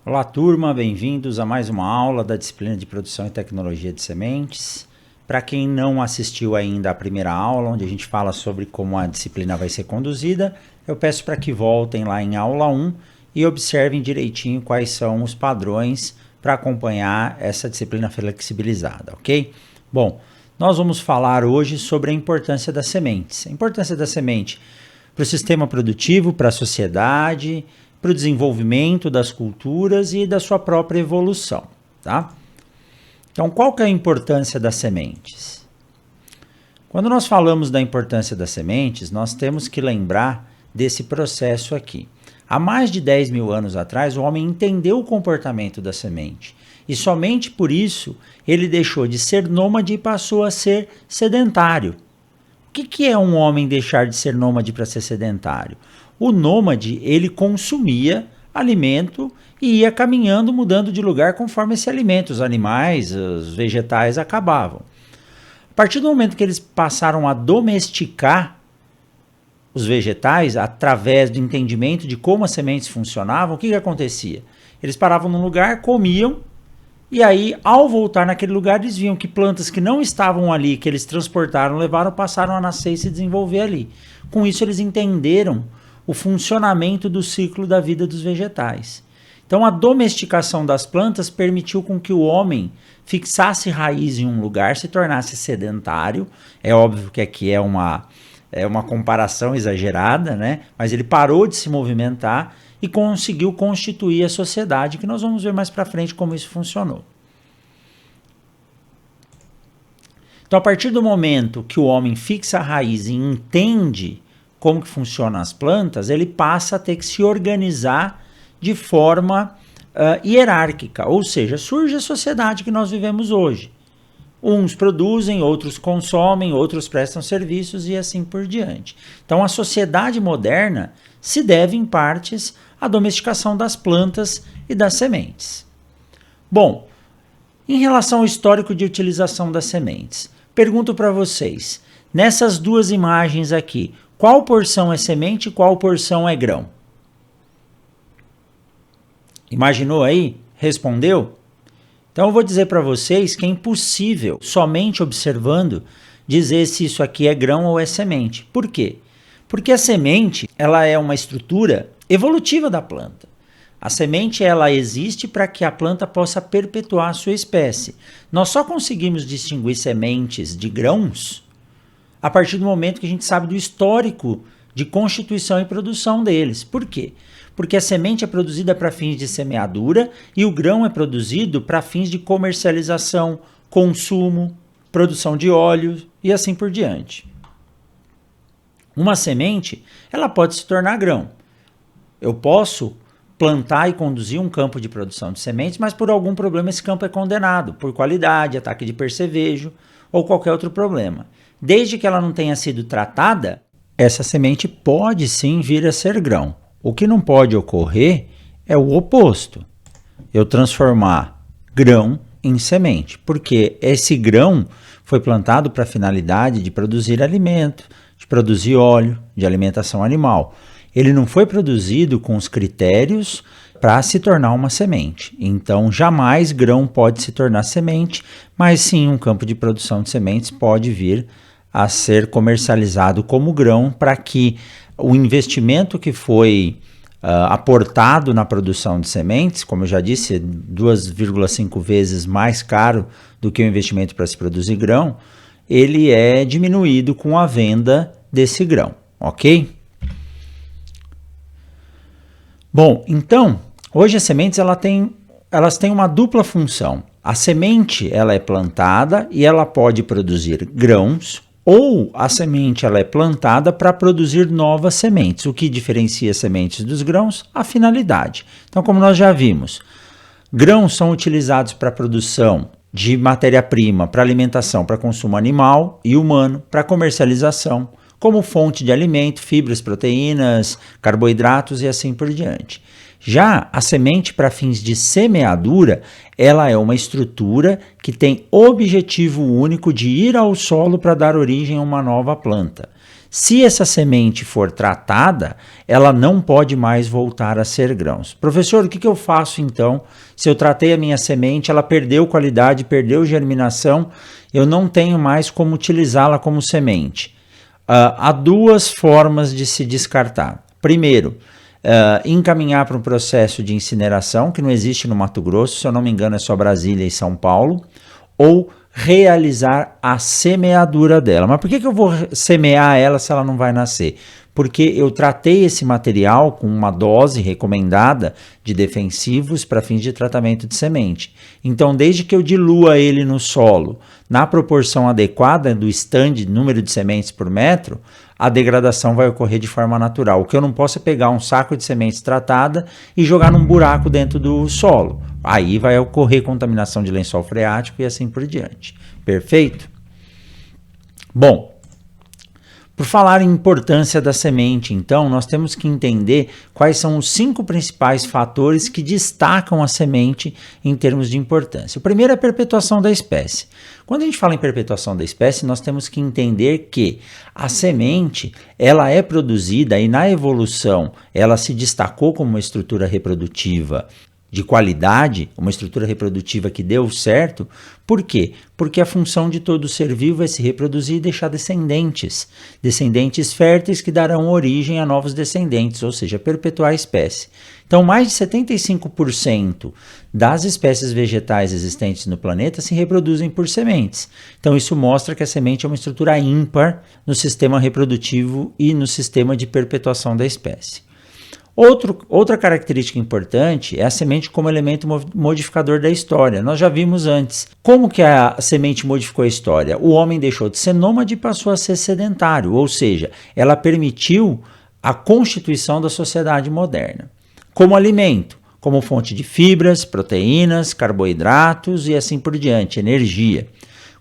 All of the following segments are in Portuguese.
Olá, turma, bem-vindos a mais uma aula da disciplina de Produção e Tecnologia de Sementes. Para quem não assistiu ainda à primeira aula, onde a gente fala sobre como a disciplina vai ser conduzida, eu peço para que voltem lá em aula 1 e observem direitinho quais são os padrões para acompanhar essa disciplina flexibilizada, ok? Bom, nós vamos falar hoje sobre a importância das sementes. A importância da semente para o sistema produtivo, para a sociedade, para o desenvolvimento das culturas e da sua própria evolução, tá? Então, qual que é a importância das sementes? Quando nós falamos da importância das sementes, nós temos que lembrar desse processo aqui. Há mais de 10 mil anos atrás, o homem entendeu o comportamento da semente e somente por isso ele deixou de ser nômade e passou a ser sedentário. O que é um homem deixar de ser nômade para ser sedentário? O nômade, ele consumia alimento e ia caminhando, mudando de lugar conforme esse alimento. Os animais, os vegetais acabavam. A partir do momento que eles passaram a domesticar os vegetais, através do entendimento de como as sementes funcionavam, o que acontecia? Eles paravam num lugar, comiam, e aí, ao voltar naquele lugar, eles viam que plantas que não estavam ali, que eles transportaram, levaram, passaram a nascer e se desenvolver ali. Com isso, eles entenderam o funcionamento do ciclo da vida dos vegetais. Então, a domesticação das plantas permitiu com que o homem fixasse raiz em um lugar, se tornasse sedentário. É óbvio que aqui é uma comparação exagerada, né? Mas ele parou de se movimentar e conseguiu constituir a sociedade, que nós vamos ver mais para frente como isso funcionou. Então, a partir do momento que o homem fixa a raiz e entende como que funcionam as plantas, ele passa a ter que se organizar de forma hierárquica, ou seja, surge a sociedade que nós vivemos hoje. Uns produzem, outros consomem, outros prestam serviços e assim por diante. Então, a sociedade moderna se deve, em partes, à domesticação das plantas e das sementes. Bom, em relação ao histórico de utilização das sementes, pergunto para vocês, nessas duas imagens aqui, qual porção é semente e qual porção é grão? Imaginou aí? Respondeu? Então eu vou dizer para vocês que é impossível, somente observando, dizer se isso aqui é grão ou é semente. Por quê? Porque a semente, ela é uma estrutura evolutiva da planta. A semente, ela existe para que a planta possa perpetuar a sua espécie. Nós só conseguimos distinguir sementes de grãos a partir do momento que a gente sabe do histórico de constituição e produção deles. Por quê? Porque a semente é produzida para fins de semeadura e o grão é produzido para fins de comercialização, consumo, produção de óleo e assim por diante. Uma semente, ela pode se tornar grão. Eu posso plantar e conduzir um campo de produção de sementes, mas por algum problema esse campo é condenado, por qualidade, ataque de percevejo ou qualquer outro problema. Desde que ela não tenha sido tratada, essa semente pode sim vir a ser grão. O que não pode ocorrer é o oposto. Eu transformar grão em semente, porque esse grão foi plantado para a finalidade de produzir alimento, de produzir óleo, de alimentação animal. Ele não foi produzido com os critérios para se tornar uma semente. Então, jamais grão pode se tornar semente, mas sim um campo de produção de sementes pode vir a ser comercializado como grão para que o investimento que foi aportado na produção de sementes, como eu já disse, 2,5 vezes mais caro do que o investimento para se produzir grão, ele é diminuído com a venda desse grão, ok? Bom, então, hoje as sementes elas têm uma dupla função. A semente ela é plantada e ela pode produzir grãos, ou a semente ela é plantada para produzir novas sementes. O que diferencia as sementes dos grãos? A finalidade. Então, como nós já vimos, grãos são utilizados para a produção de matéria-prima, para alimentação, para consumo animal e humano, para comercialização, como fonte de alimento, fibras, proteínas, carboidratos e assim por diante. Já a semente para fins de semeadura, ela é uma estrutura que tem objetivo único de ir ao solo para dar origem a uma nova planta. Se essa semente for tratada, ela não pode mais voltar a ser grãos. Professor, o que eu faço então? Se eu tratei a minha semente, ela perdeu qualidade, perdeu germinação, eu não tenho mais como utilizá-la como semente. Há duas formas de se descartar. Primeiro, encaminhar para um processo de incineração, que não existe no Mato Grosso, se eu não me engano é só Brasília e São Paulo, ou realizar a semeadura dela. Mas por que eu vou semear ela se ela não vai nascer? Porque eu tratei esse material com uma dose recomendada de defensivos para fins de tratamento de semente. Então, desde que eu dilua ele no solo, na proporção adequada do stand, número de sementes por metro, a degradação vai ocorrer de forma natural. O que eu não posso é pegar um saco de sementes tratada e jogar num buraco dentro do solo. Aí vai ocorrer contaminação de lençol freático e assim por diante. Perfeito? Bom, por falar em importância da semente, então, nós temos que entender quais são os 5 principais fatores que destacam a semente em termos de importância. O primeiro é a perpetuação da espécie. Quando a gente fala em perpetuação da espécie, nós temos que entender que a semente, ela é produzida e na evolução ela se destacou como uma estrutura reprodutiva de qualidade, uma estrutura reprodutiva que deu certo. Por quê? Porque a função de todo ser vivo é se reproduzir e deixar descendentes férteis que darão origem a novos descendentes, ou seja, perpetuar a espécie. Então, mais de 75% das espécies vegetais existentes no planeta se reproduzem por sementes. Então, isso mostra que a semente é uma estrutura ímpar no sistema reprodutivo e no sistema de perpetuação da espécie. Outra característica importante é a semente como elemento modificador da história. Nós já vimos antes. Como que a semente modificou a história? O homem deixou de ser nômade e passou a ser sedentário, ou seja, ela permitiu a constituição da sociedade moderna. Como alimento, como fonte de fibras, proteínas, carboidratos e assim por diante, energia.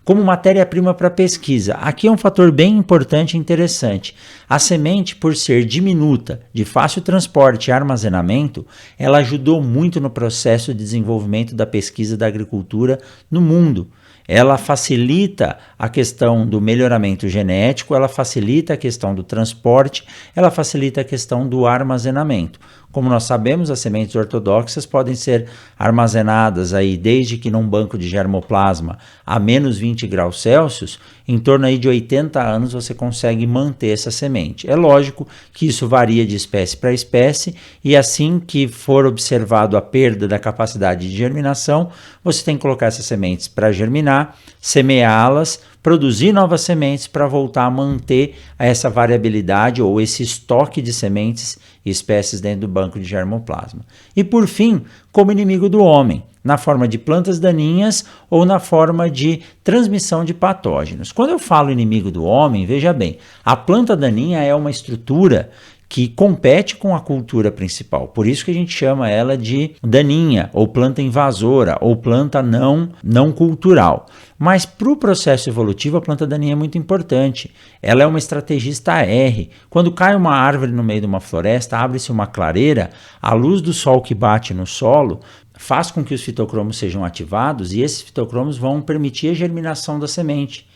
Como matéria-prima para pesquisa, aqui é um fator bem importante e interessante. A semente, por ser diminuta, de fácil transporte e armazenamento, ela ajudou muito no processo de desenvolvimento da pesquisa da agricultura no mundo. Ela facilita a questão do melhoramento genético, ela facilita a questão do transporte, ela facilita a questão do armazenamento. Como nós sabemos, as sementes ortodoxas podem ser armazenadas aí desde que num banco de germoplasma a menos 20 graus Celsius, em torno aí de 80 anos você consegue manter essa semente. É lógico que isso varia de espécie para espécie e assim que for observado a perda da capacidade de germinação, você tem que colocar essas sementes para germinar, semeá-las, produzir novas sementes para voltar a manter essa variabilidade ou esse estoque de sementes e espécies dentro do banco de germoplasma. E por fim, como inimigo do homem, na forma de plantas daninhas ou na forma de transmissão de patógenos. Quando eu falo inimigo do homem, veja bem, a planta daninha é uma estrutura que compete com a cultura principal. Por isso que a gente chama ela de daninha, ou planta invasora, ou planta não cultural. Mas para o processo evolutivo, a planta daninha é muito importante. Ela é uma estrategista R. Quando cai uma árvore no meio de uma floresta, abre-se uma clareira, a luz do sol que bate no solo faz com que os fitocromos sejam ativados e esses fitocromos vão permitir a germinação da semente.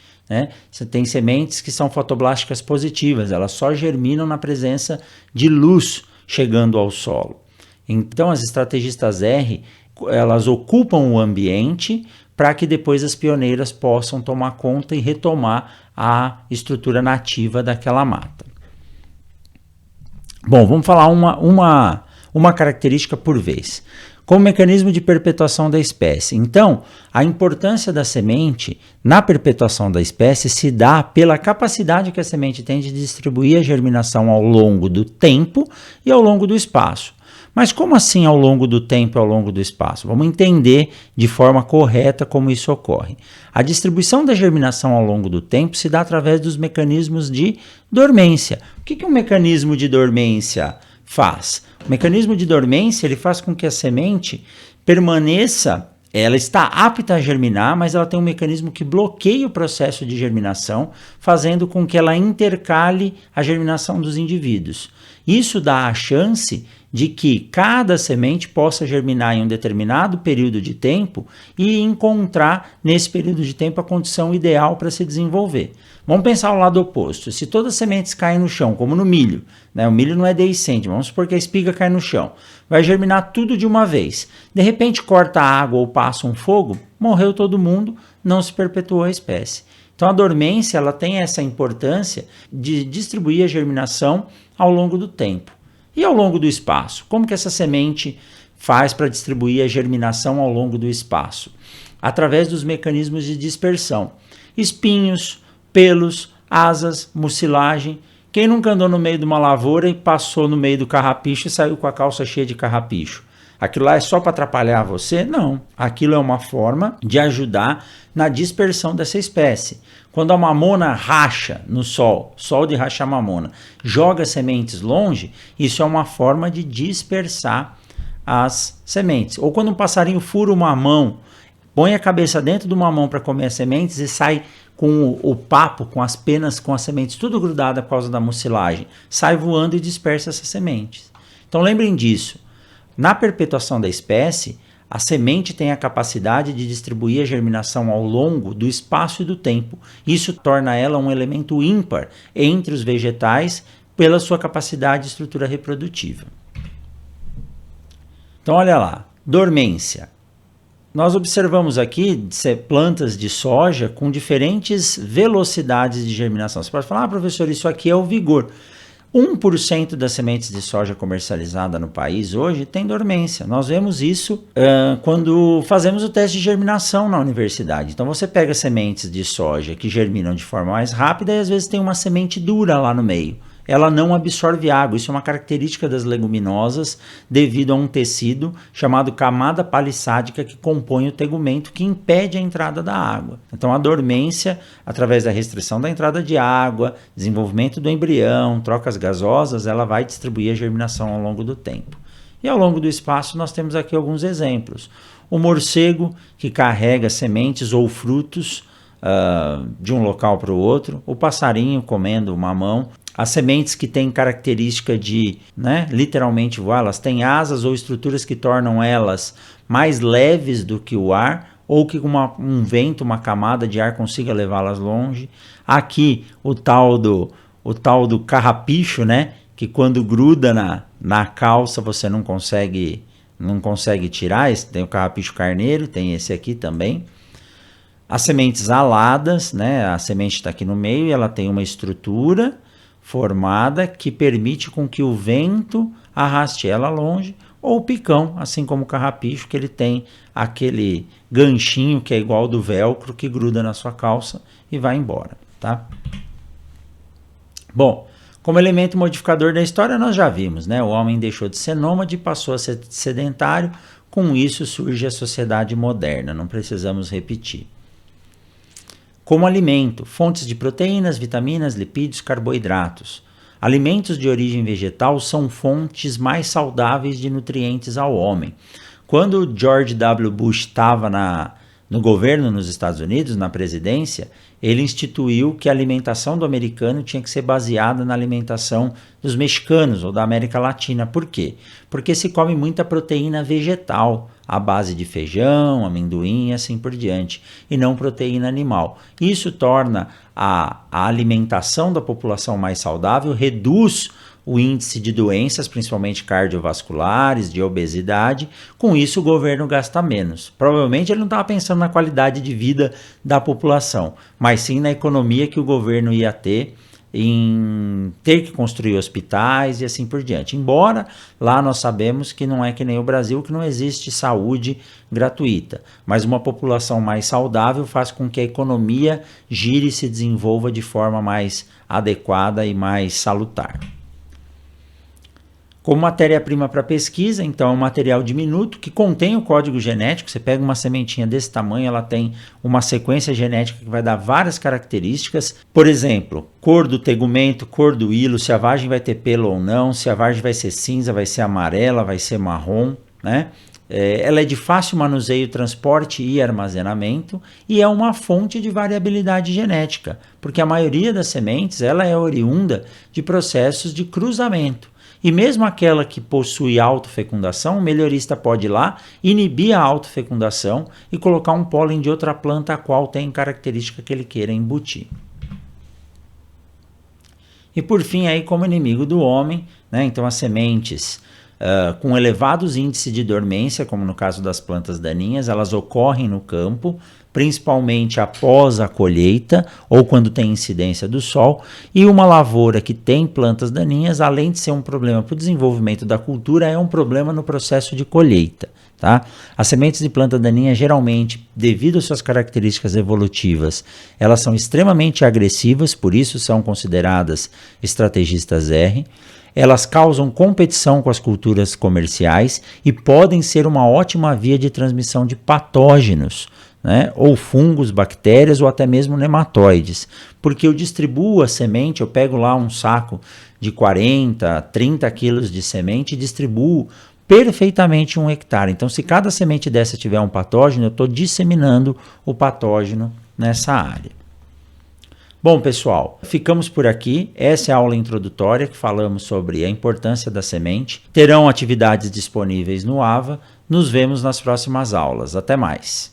Você tem sementes que são fotoblásticas positivas, elas só germinam na presença de luz chegando ao solo. Então as estrategistas R, elas ocupam o ambiente para que depois as pioneiras possam tomar conta e retomar a estrutura nativa daquela mata. Bom, vamos falar uma característica por vez. Como mecanismo de perpetuação da espécie. Então, a importância da semente na perpetuação da espécie se dá pela capacidade que a semente tem de distribuir a germinação ao longo do tempo e ao longo do espaço. Mas como assim ao longo do tempo e ao longo do espaço? Vamos entender de forma correta como isso ocorre. A distribuição da germinação ao longo do tempo se dá através dos mecanismos de dormência. O que um mecanismo de dormência faz? O mecanismo de dormência ele faz com que a semente permaneça, ela está apta a germinar, mas ela tem um mecanismo que bloqueia o processo de germinação, fazendo com que ela intercale a germinação dos indivíduos. Isso dá a chance de que cada semente possa germinar em um determinado período de tempo e encontrar nesse período de tempo a condição ideal para se desenvolver. Vamos pensar o lado oposto. Se todas as sementes caem no chão, como no milho, né? O milho não é deiscente, vamos supor que a espiga cai no chão. Vai germinar tudo de uma vez. De repente corta a água ou passa um fogo, morreu todo mundo, não se perpetuou a espécie. Então a dormência ela tem essa importância de distribuir a germinação ao longo do tempo. E ao longo do espaço? Como que essa semente faz para distribuir a germinação ao longo do espaço? Através dos mecanismos de dispersão. Espinhos, pelos, asas, mucilagem. Quem nunca andou no meio de uma lavoura e passou no meio do carrapicho e saiu com a calça cheia de carrapicho? Aquilo lá é só para atrapalhar você? Não. Aquilo é uma forma de ajudar na dispersão dessa espécie. Quando a mamona racha no sol de rachar mamona, joga sementes longe, isso é uma forma de dispersar as sementes. Ou quando um passarinho fura uma mão, põe a cabeça dentro de uma mão para comer as sementes e sai com o papo, com as penas, com as sementes, tudo grudada por causa da mucilagem, sai voando e dispersa essas sementes. Então lembrem disso. Na perpetuação da espécie, a semente tem a capacidade de distribuir a germinação ao longo do espaço e do tempo. Isso torna ela um elemento ímpar entre os vegetais pela sua capacidade de estrutura reprodutiva. Então olha lá, dormência. Nós observamos aqui plantas de soja com diferentes velocidades de germinação. Você pode falar, professor, isso aqui é o vigor. 1% das sementes de soja comercializada no país hoje tem dormência. Nós vemos isso quando fazemos o teste de germinação na universidade. Então você pega sementes de soja que germinam de forma mais rápida e às vezes tem uma semente dura lá no meio. Ela não absorve água. Isso é uma característica das leguminosas devido a um tecido chamado camada palissádica que compõe o tegumento que impede a entrada da água. Então a dormência, através da restrição da entrada de água, desenvolvimento do embrião, trocas gasosas, ela vai distribuir a germinação ao longo do tempo. E ao longo do espaço nós temos aqui alguns exemplos. O morcego que carrega sementes ou frutos de um local para o outro, o passarinho comendo mamão, as sementes que têm característica de, literalmente voar, elas têm asas ou estruturas que tornam elas mais leves do que o ar, ou que um vento, uma camada de ar consiga levá-las longe. Aqui o tal do carrapicho, que quando gruda na calça você não consegue tirar. Tem o carrapicho carneiro, tem esse aqui também. As sementes aladas, a semente está aqui no meio e ela tem uma estrutura formada que permite com que o vento arraste ela longe, ou o picão, assim como o carrapicho, que ele tem aquele ganchinho que é igual ao do velcro que gruda na sua calça e vai embora, tá? Bom, como elemento modificador da história nós já vimos, o homem deixou de ser nômade e passou a ser sedentário, com isso surge a sociedade moderna, não precisamos repetir. Como alimento, fontes de proteínas, vitaminas, lipídios, carboidratos. Alimentos de origem vegetal são fontes mais saudáveis de nutrientes ao homem. Quando George W. Bush estava no governo nos Estados Unidos, na presidência, ele instituiu que a alimentação do americano tinha que ser baseada na alimentação dos mexicanos ou da América Latina. Por quê? Porque se come muita proteína vegetal, à base de feijão, amendoim e assim por diante, e não proteína animal. Isso torna a alimentação da população mais saudável, reduz o índice de doenças, principalmente cardiovasculares, de obesidade. Com isso, o governo gasta menos. Provavelmente ele não estava pensando na qualidade de vida da população, mas sim na economia que o governo ia ter em ter que construir hospitais e assim por diante. Embora lá nós sabemos que não é que nem o Brasil, que não existe saúde gratuita, mas uma população mais saudável faz com que a economia gire e se desenvolva de forma mais adequada e mais salutar. Como matéria-prima para pesquisa, então é um material diminuto que contém o código genético. Você pega uma sementinha desse tamanho, ela tem uma sequência genética que vai dar várias características. Por exemplo, cor do tegumento, cor do hilo, se a vagem vai ter pelo ou não, se a vagem vai ser cinza, vai ser amarela, vai ser marrom, Ela é de fácil manuseio, transporte e armazenamento e é uma fonte de variabilidade genética, porque a maioria das sementes ela é oriunda de processos de cruzamento. E mesmo aquela que possui autofecundação, o melhorista pode ir lá, inibir a autofecundação e colocar um pólen de outra planta a qual tem característica que ele queira embutir. E por fim, aí, como inimigo do homem, né, então as sementes com elevados índices de dormência, como no caso das plantas daninhas, elas ocorrem no campo, principalmente após a colheita ou quando tem incidência do sol, e uma lavoura que tem plantas daninhas, além de ser um problema para o desenvolvimento da cultura, é um problema no processo de colheita. Tá? As sementes de planta daninha, geralmente, devido às suas características evolutivas, elas são extremamente agressivas, por isso são consideradas estrategistas R. Elas causam competição com as culturas comerciais e podem ser uma ótima via de transmissão de patógenos, né? Ou fungos, bactérias ou até mesmo nematóides. Porque eu distribuo a semente, eu pego lá um saco de 40, 30 quilos de semente e distribuo perfeitamente 1 hectare. Então, se cada semente dessa tiver um patógeno, eu estou disseminando o patógeno nessa área. Bom, pessoal, ficamos por aqui. Essa é a aula introdutória que falamos sobre a importância da semente. Terão atividades disponíveis no AVA. Nos vemos nas próximas aulas. Até mais!